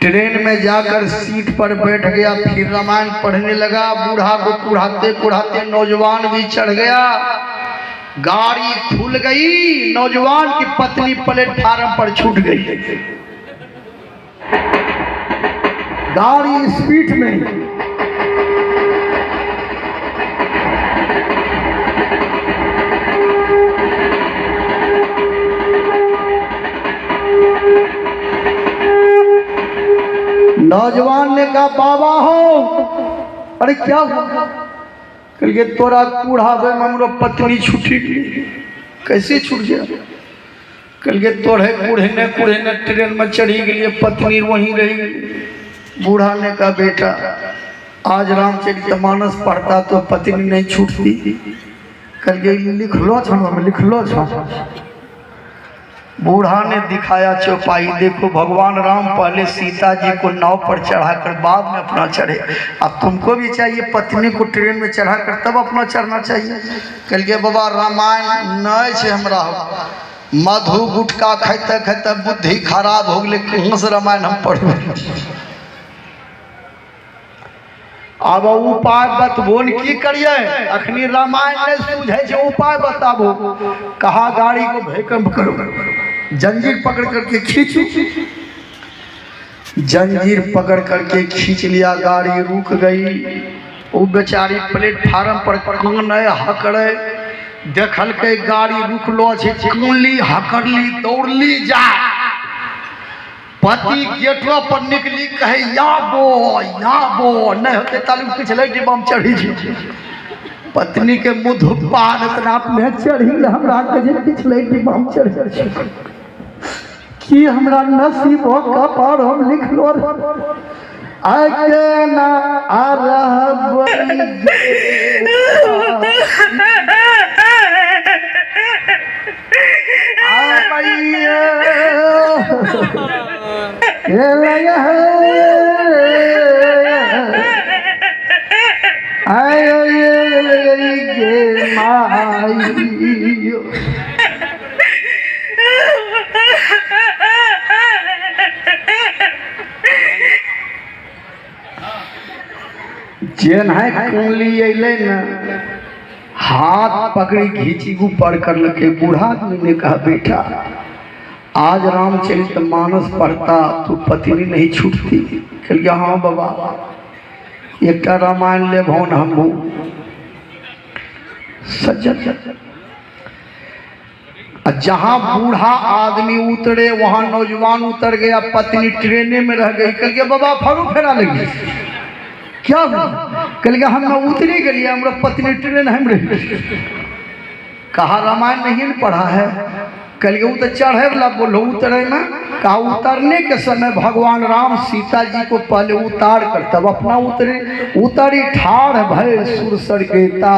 Train में जाकर seat पर बैठ गया, फिर रामायण पढ़ने लगा। बूढ़ा को कुढ़ाते कुढ़ाते नौजवान भी चढ़ गया। गाड़ी खुल गई, नौजवान की पत्नी प्लेटफार्म पर छूट गई। गाड़ी स्पीड में नौजवान ने कहा, बाबा हो। अरे क्या हुआ? कल के तोरा कुढ़ावे में हमरो पत्नी छूटी गई। कैसे छूट गया? कल के तोड़े कुढ़े ने ट्रेन में चढ़ी गई, पत्नी वहीं रह गई। बूढ़ा ने कहा, बेटा आज रामचरितमानस पढ़ता तो पत्नी नहीं छूटती। कल के लिख लो छ। बूढ़ा ने दिखाया चौपाई, देखो भगवान राम पहले सीता जी को नाव पर चढ़ाकर बाद में अपना चढ़े। अब तुमको भी चाहिए पत्नी को ट्रेन में चढ़ाकर तब अपना चढ़ना चाहिए। कल के बाबा रामायण नहीं छे हमरा, मधु गुटका खाते खाते बुद्धि खराब हो गई, कहाँ से रामायण हम पढ़े। अब उपाय बतबो न की करिए, अखनी रामायण नहीं सूझे छे, उपाय बताबो। कहा गाड़ी को भैकम करो, जंजीर पकड़ करके खींचो। जंजीर पकड़ करके खींच लिया, गाड़ी रुक गई। वो बेचारी प्लेटफार्म पर कान हकड़े, देखल के गाड़ी रुकलो छे, कानली हकड़ली दौड़ली जा। पति गेटवा पर निकली, कहे याबो नहीं होते तालू पिछले डिब्बा में चढ़ी छी। पत्नी के मुंह धुप्पा इतना में चढ़ी, हमरा के पिछले डिब्बा में चढ़ी कि हमरा नसीब का पार हम लिखलो आके ना आ जेन है कुंडली अले न, हाथ पकड़ी घींची ऊपर कर लगे। बूढ़ा ने कहा, बेटा आज रामचरितमानस पढ़ता तो पत्नी नहीं छूटती। कल गया, हाँ बाबा एक रामायण ले भवन हम सज्जन। जहां बूढ़ा आदमी उतरे वहां नौजवान उतर गया, पत्नी ट्रेने में रह गई। कल गया, बाबा फरू फेरा लगी, क्या हुआ? कल गया, हम उतरी गई, हमारा पत्नी ट्रेन हम रह गई। कहा रामायण नहीं पढ़ा है? कल गया, तो चढ़े वाला बोलो उतरे ना। कहा उतरने के समय भगवान राम सीता जी को पहले उतार कर तब अपना उतरी ठाड़ भय सुरसर गेता,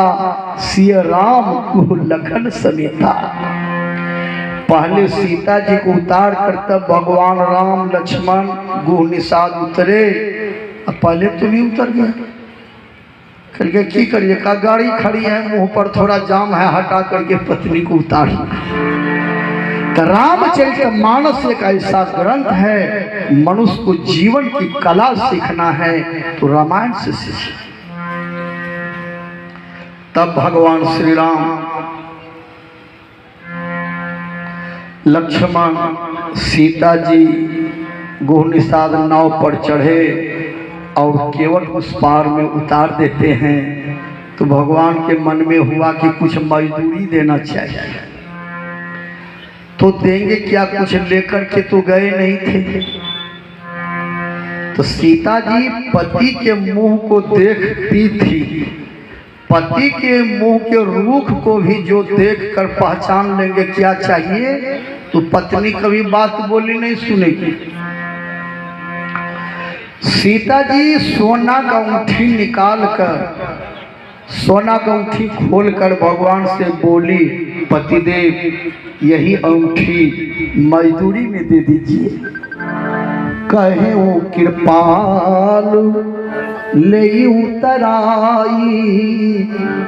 सिय राम को लखन समेता। पहले सीता जी को उतार कर तब भगवान राम लक्ष्मण गुह निषाद उतरे, अब पहले तुम ही उतर गए। कल के की करिए? का गाड़ी खड़ी है, मुंह पर थोड़ा जाम है, हटा करके पत्नी को उतार। तो रामचरितमानस एक ऐसा ग्रंथ है, मनुष्य को जीवन की कला सीखना है तो रामायण से सीखे। तब भगवान श्री राम लक्ष्मण सीता जी गुह निषाद नाव पर चढ़े और केवल उस पार में उतार देते हैं। तो भगवान के मन में हुआ कि कुछ मजदूरी देना चाहिए, तो देंगे क्या, कुछ लेकर के तो गए नहीं थे। तो सीता जी पति के मुंह को देखती थी, पति के मुंह के रूख को भी जो देखकर पहचान लेंगे क्या चाहिए, तो पत्नी कभी बात बोली नहीं सुनेगी। सीता जी सोना का अंगूठी निकाल कर, सोना का अंगूठी खोलकर भगवान से बोली, पतिदेव यही अंगूठी मजदूरी में दे दीजिए। कहे वो कृपाल ले उतराई,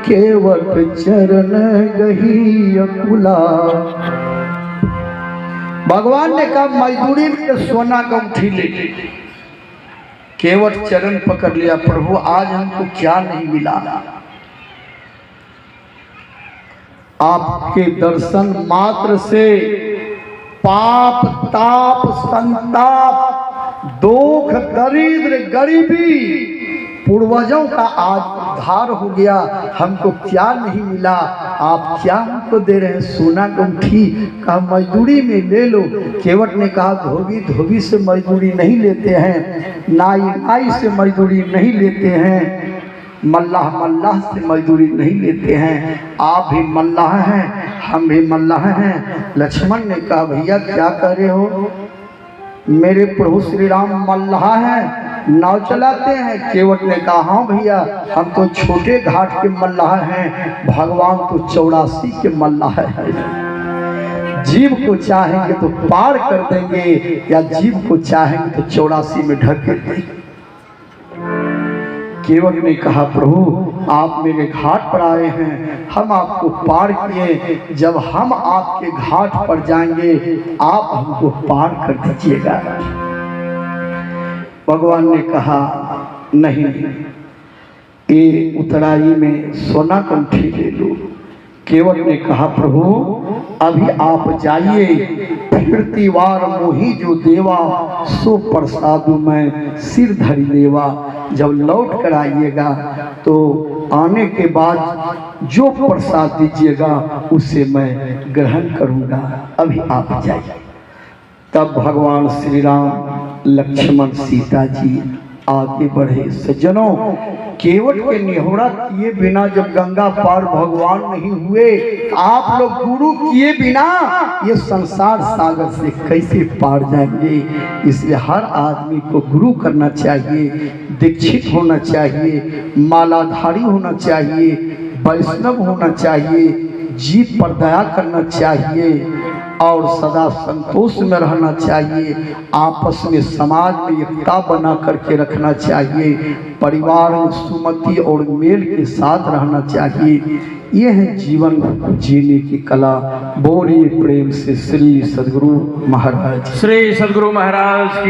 केवट चरण गही अकुला। भगवान ने कहा मजदूरी में सोना का अंगूठी ले। केवट चरण पकड़ लिया, प्रभु आज हमको क्या नहीं मिला, आपके दर्शन मात्र से पाप ताप संताप दुख दरिद्र गरीबी पूर्वजों का आज उद्धार हो गया। हमको क्या नहीं मिला, आप क्या हमको दे रहे हैं? सोना अंगूठी का मजदूरी में ले लो। केवट ने कहा धोबी धोबी से मजदूरी नहीं लेते हैं, नाई नाई से मजदूरी नहीं लेते हैं, मल्लाह मल्लाह से मजदूरी नहीं लेते हैं। आप भी मल्लाह हैं, हम भी मल्लाह हैं। लक्ष्मण ने कहा भैया क्या कह रहे हो? मेरे प्रभु श्री राम मल्लाह हैं, नाव चलाते हैं। केवट ने कहा हाँ भैया हम तो छोटे घाट के मल्लाह हैं, भगवान तो 84 के मल्लाह हैं। जीव को चाहेंगे तो पार कर देंगे, या जीव को चाहेंगे तो 84 में ढकेल देंगे। केवट ने कहा प्रभु आप मेरे घाट पर आए हैं, हम आपको पार किए, जब हम आपके घाट पर जाएंगे आप हमको पार कर दीजिएगा। भगवान ने कहा नहीं, ये उतराई में सोना अंगूठी ले लो। केवट ने कहा प्रभु अभी आप जाइए, फिरती वार मोही जो देवा, सो प्रसादु मैं सिर धरी लेवा। जब लौट कर आइएगा तो आने के बाद जो प्रसाद दीजिएगा उसे मैं ग्रहण करूंगा, अभी आप जाइए। तब भगवान श्री राम लक्ष्मण सीता जी आगे बढ़े। सज्जनों, केवट के निहोरा किए बिना जब गंगा पार भगवान नहीं हुए, आप लोग गुरु किए बिना ये संसार सागर से कैसे पार जाएंगे? इसलिए हर आदमी को गुरु करना चाहिए, दीक्षित होना चाहिए, मालाधारी होना चाहिए, वैष्णव होना चाहिए, जीव पर दया करना चाहिए और सदा संतोष में रहना चाहिए। आपस में समाज में एकता बना करके रखना चाहिए, परिवार में सुमति और मेल के साथ रहना चाहिए। यह है जीवन जीने की कला। बोलिए प्रेम से श्री सद्गुरु महाराज, श्री सद्गुरु महाराज की।